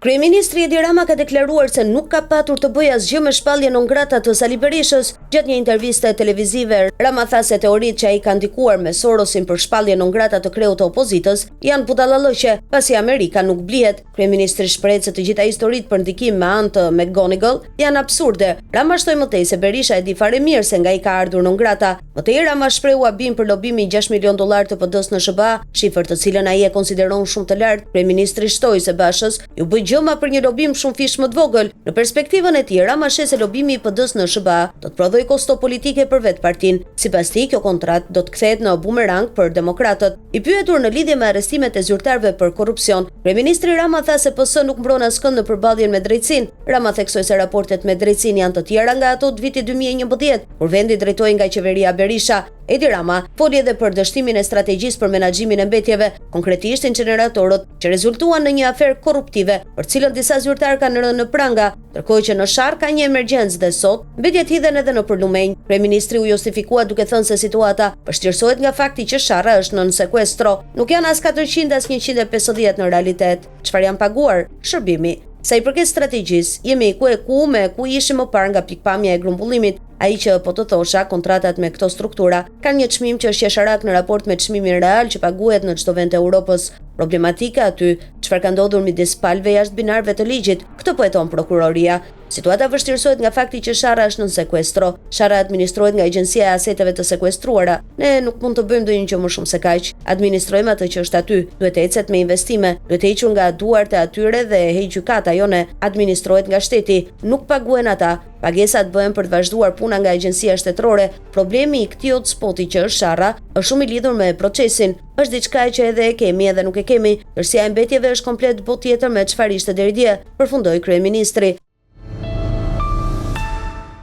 Kryeministri Edi Rama ka deklaruar se nuk ka patur të bëjë asgjë me shpalljen non grata të Sali Berishës. Gjatë një interviste televizive, Rama tha se teoritë që ai ka ndikuar me Sorosin për shpalljen non grata të kreut të opozitës janë budallallëqe, pasi Amerika nuk blihet. Kryeministri shpreh se të gjitha historitë për ndikim me anë të McGonigal janë absurde. Rama shtoi mëtej se Berisha e di fare mirë se nga i ka ardhur non grata. Mëtej Rama shprehu abim për lobimin $6 milion të PD-s në SBA, shifër të cilën ai e konsideron shumë të lartë. Kryeministri shtoi se Bashës ju bë gjëma për një lobim shumë fish më të vogël. Në perspektivën e tij, Rama sheh se lobimi i PD-s në SBA do të prodhojë kosto politike për vetë partinë. Sipas tij, kjo kontratë do të kthehet në bumerang për demokratët. I pyetur në lidhje me arrestimet e zyrtarëve për korrupsion, kryeministri Rama tha se PS nuk mbron askënd në përballjen me drejtsinë. Rama theksoi se raportet me drejtsinë janë të tjera nga ato të vitit 2011, kur vendi drejtohej nga qeveria Berisha. Edi Rama foli edhe për dështimin e strategjisë për menaxhimin e mbetjeve, konkretisht incineratorët, që rezultuan në një aferë korruptive, për cilën disa zyrtarë kanë rënë në pranga, ndërkohë që në Sharr ka një emergjencë dhe sot mbetjet hidhen edhe në Përlumenj. Kryeministri u justifikua duke thënë se situata vështirësohet nga fakti që Sharra është nën sekuestro. Nuk janë as 400 as 150 në realitet. Çfarë janë paguar? Shërbimi. Sa i përket strategjisë, jemi ku ishim më parë nga pikpamja e grumbullimit. Ai që po të thosha, kontratat me këto struktura kanë një çmim që është qesharak në raport me çmimin real që paguhet në çdo vend të Europës. Problematika aty, çfarë ka ndodhur midis palëve jashtë binarëve të ligjit, këtë po heton prokuroria. Situata vështirësohet nga fakti që Sharra është në sekuestro. Sharra administrohet nga Agjencia e Aseteve të Sekuestruara. Ne nuk mund të bëjmë ndonjë gjë më shumë se kaq. Administrojmë atë që është aty. Duhet të ecet me investime, duhet të hequr nga duart e atyre dhe heq gjykata, jo ne. Administrohet nga shteti, nuk paguhen ata. Pagesat bëhen për të vazhduar puna nga agjencia shtetërore. Problemi i këtij hotspoti që është Sharra është shumë i lidhur me procesin. Është diçka që edhe e kemi edhe nuk e kemi. Tërësia e mbetjeve është komplet botë tjetër me çfarë ishte deri dje, përfundoi kryeministri.